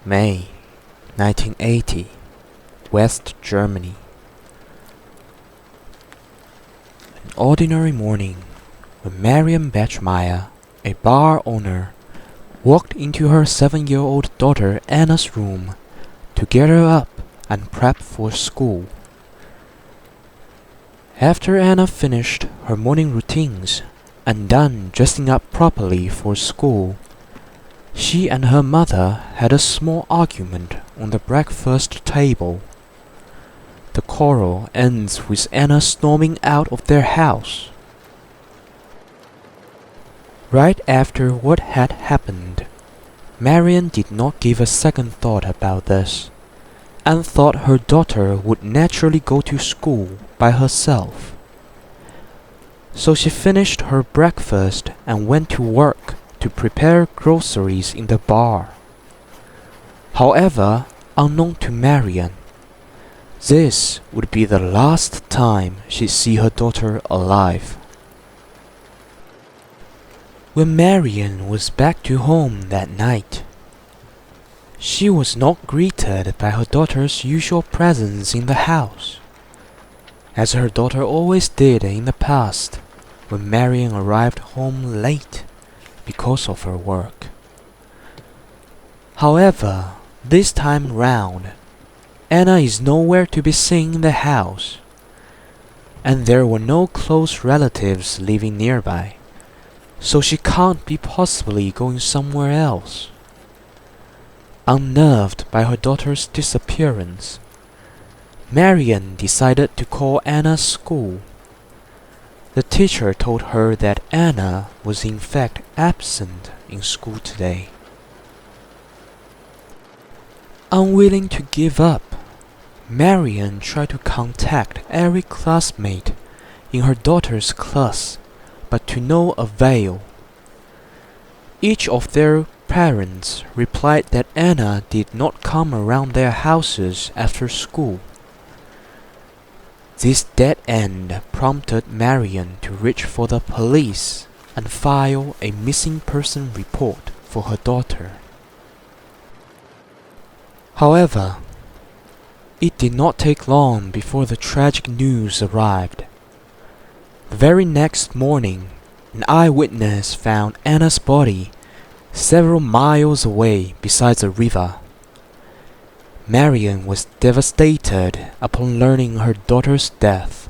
May 1980, West Germany. An ordinary morning when Marian Bechmeyer, a bar owner, walked into her 7-year-old daughter Anna's room to get her up and prep for school. After Anna finished her morning routines and done dressing up properly for school, she and her mother had a small argument on the breakfast table. The quarrel ends with Anna storming out of their house. Right after what had happened, Marian did not give a second thought about this, and thought her daughter would naturally go to school by herself. So she finished her breakfast and went to work to prepare groceries in the bar. However, unknown to Marian, this would be the last time she'd see her daughter alive. When Marian was back to home that night, she was not greeted by her daughter's usual presence in the house, as her daughter always did in the past when Marian arrived home late because of her work. However, this time round, Anna is nowhere to be seen in the house, and there were no close relatives living nearby, so she can't be possibly going somewhere else. Unnerved by her daughter's disappearance, Marian decided to call Anna's school. The teacher told her that Anna was in fact absent in school today. Unwilling to give up, Marian tried to contact every classmate in her daughter's class, but to no avail. Each of their parents replied that Anna did not come around their houses after school. This dead end prompted Marian to reach for the police and file a missing person report for her daughter. However, it did not take long before the tragic news arrived. The very next morning, an eyewitness found Anna's body several miles away beside a river. Marian was devastated upon learning her daughter's death.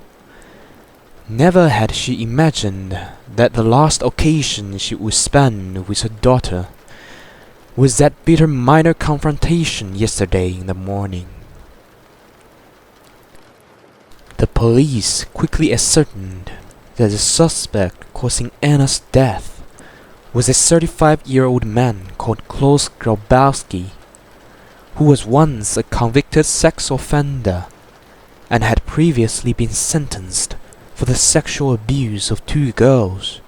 Never had she imagined that the last occasion she would spend with her daughter was that bitter minor confrontation yesterday in the morning. The police quickly ascertained that the suspect causing Anna's death was a 35-year-old man called Klaus Grabowski, who was once a convicted sex offender and had previously been sentenced for the sexual abuse of 2 girls.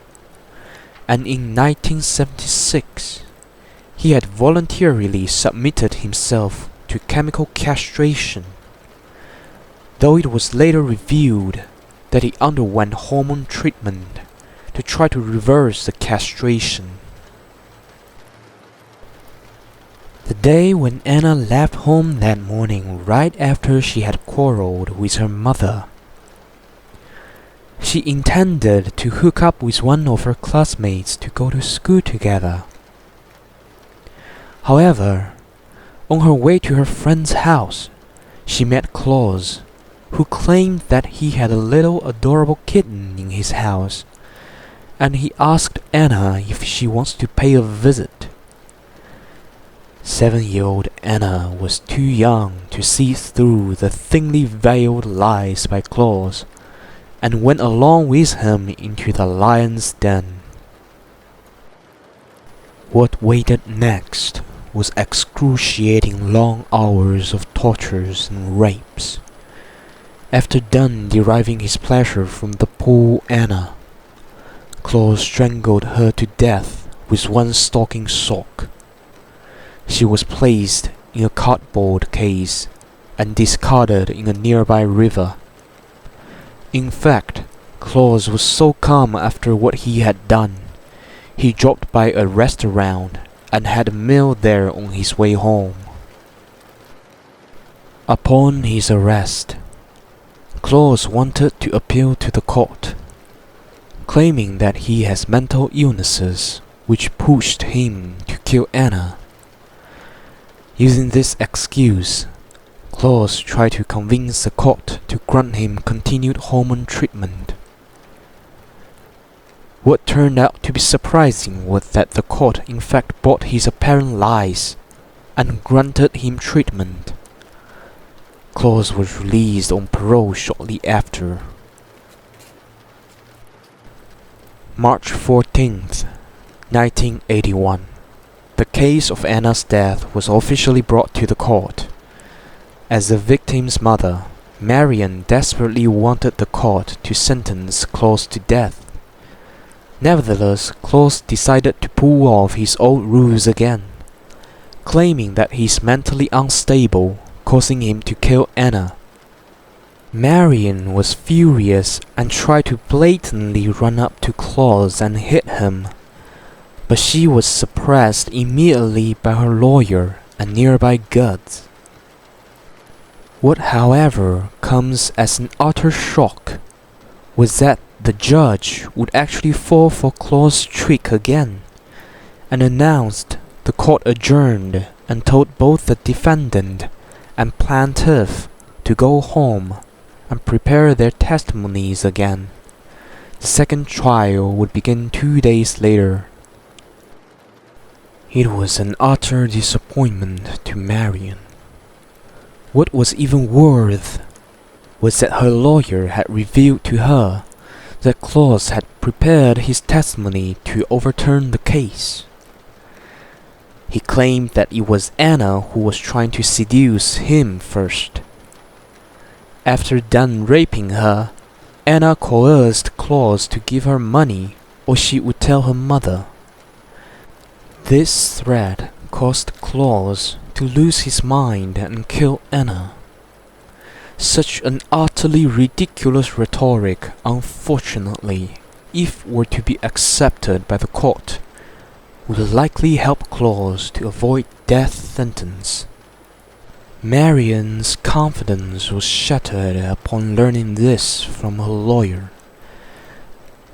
And in 1976, he had voluntarily submitted himself to chemical castration, though it was later revealed that he underwent hormone treatment to try to reverse the castration. The day when Anna left home that morning right after she had quarreled with her mother, she intended to hook up with one of her classmates to go to school together. However, on her way to her friend's house, she met Klaus, who claimed that he had a little adorable kitten in his house, and he asked Anna if she wants to pay a visit. 7-year-old Anna was too young to see through the thinly veiled lies by Klaus, and went along with him into the lion's den. What waited next was excruciating long hours of tortures and rapes. After done deriving his pleasure from the poor Anna, Klaus strangled her to death with one stocking sock. She was placed in a cardboard case and discarded in a nearby river. In fact, Klaus was so calm after what he had done, he dropped by a restaurant and had a meal there on his way home. Upon his arrest, Claus wanted to appeal to the court, claiming that he has mental illnesses which pushed him to kill Anna. Using this excuse, Claus tried to convince the court to grant him continued hormone treatment. What turned out to be surprising was that the court in fact bought his apparent lies and granted him treatment. Claus was released on parole shortly after. March 14th, 1981. The case of Anna's death was officially brought to the court. As the victim's mother, Marion desperately wanted the court to sentence Claus to death. Nevertheless, Claus decided to pull off his old rules again, claiming that he's mentally unstable, causing him to kill Anna. Marion was furious and tried to blatantly run up to Claus and hit him, but she was suppressed immediately by her lawyer and nearby guards. What, however, comes as an utter shock was that the judge would actually fall for Claus' trick again, and announced the court adjourned and told both the defendant and plaintiff to go home and prepare their testimonies again. The second trial would begin 2 days later. It was an utter disappointment to Marion. What was even worse was that her lawyer had revealed to her that Claus had prepared his testimony to overturn the case. He claimed that it was Anna who was trying to seduce him first. After done raping her, Anna coerced Claus to give her money or she would tell her mother. This threat caused Claus to lose his mind and kill Anna. Such an utterly ridiculous rhetoric, unfortunately, if were to be accepted by the court, would likely help Claus to avoid death sentence. Marion's confidence was shattered upon learning this from her lawyer.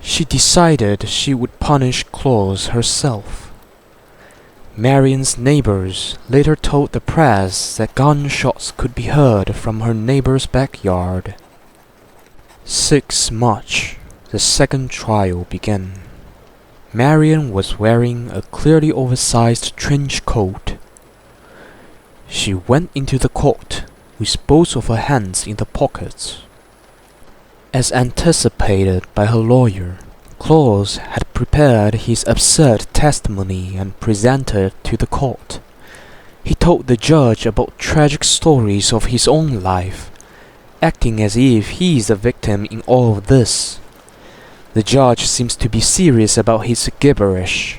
She decided she would punish Claus herself. Marion's neighbors later told the press that gunshots could be heard from her neighbor's backyard. 6 March, the second trial began. Marion was wearing a clearly oversized trench coat. She went into the court with both of her hands in the pockets. As anticipated by her lawyer, Claus had prepared his absurd testimony and presented it to the court. He told the judge about tragic stories of his own life, acting as if he is a victim in all of this. The judge seems to be serious about his gibberish.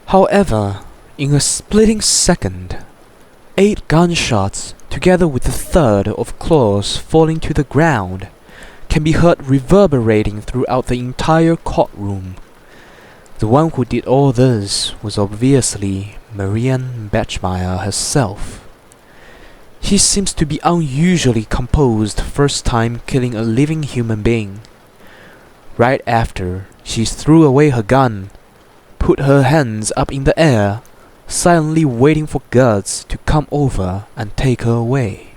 However, in a splitting second, 8 gunshots, together with the third of Claus falling to the ground, can be heard reverberating throughout the entire courtroom. The one who did all this was obviously Marianne Bachmeier herself. She seems to be unusually composed first time killing a living human being. Right after, she threw away her gun, put her hands up in the air, silently waiting for guards to come over and take her away.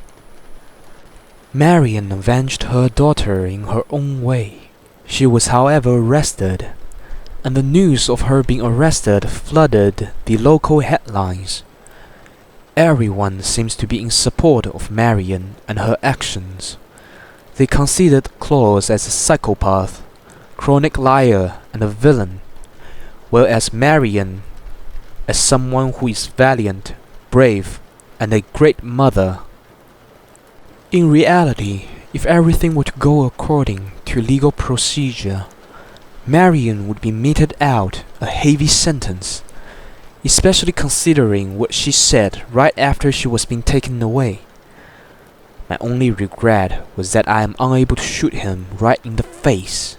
Marion avenged her daughter in her own way. She was however arrested, and the news of her being arrested flooded the local headlines. Everyone seems to be in support of Marion and her actions. They considered Claus as a psychopath, chronic liar and a villain, whereas Marion as someone who is valiant, brave, and a great mother. In reality, if everything were to go according to legal procedure, Marion would be meted out a heavy sentence, especially considering what she said right after she was being taken away. My only regret was that I am unable to shoot him right in the face.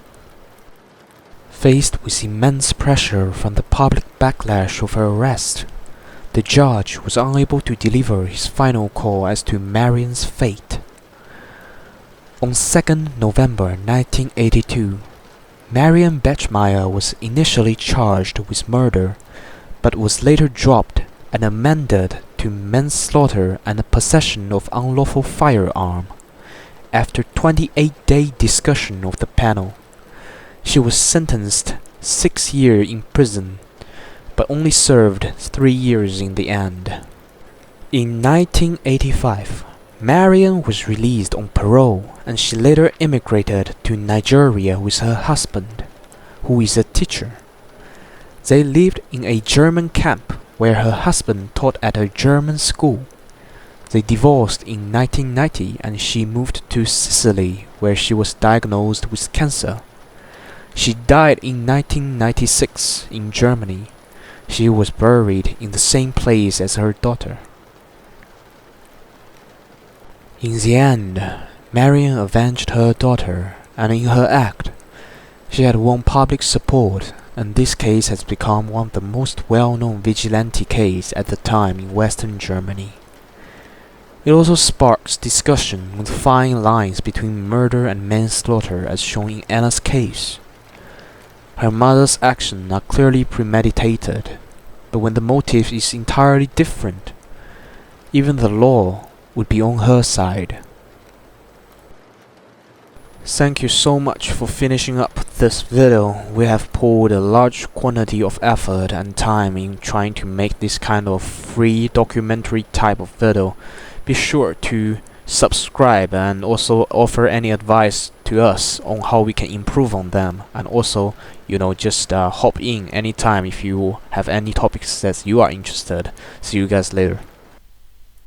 Faced with immense pressure from the public backlash of her arrest, the judge was unable to deliver his final call as to Marian's fate. On 2nd November 1982, Marian Bechmeyer was initially charged with murder, but was later dropped and amended to manslaughter and possession of unlawful firearm. After 28-day discussion of the panel, she was sentenced 6 years in prison, but only served 3 years in the end. In 1985, Marian was released on parole, and she later immigrated to Nigeria with her husband, who is a teacher. They lived in a German camp where her husband taught at a German school. They divorced in 1990 and she moved to Sicily, where she was diagnosed with cancer. She died in 1996 in Germany. She was buried in the same place as her daughter. In the end, Marian avenged her daughter, and in her act, she had won public support, and this case has become one of the most well-known vigilante cases at the time in Western Germany. It also sparks discussion on the fine lines between murder and manslaughter as shown in Anna's case. Her mother's actions are clearly premeditated, but when the motive is entirely different, even the law would be on her side. Thank you so much for finishing up this video. We have poured a large quantity of effort and time in trying to make this kind of free documentary type of video. Be sure to subscribe and also offer any advice to us on how we can improve on them, and also just hop in anytime if you have any topics that you are interested. See you guys later.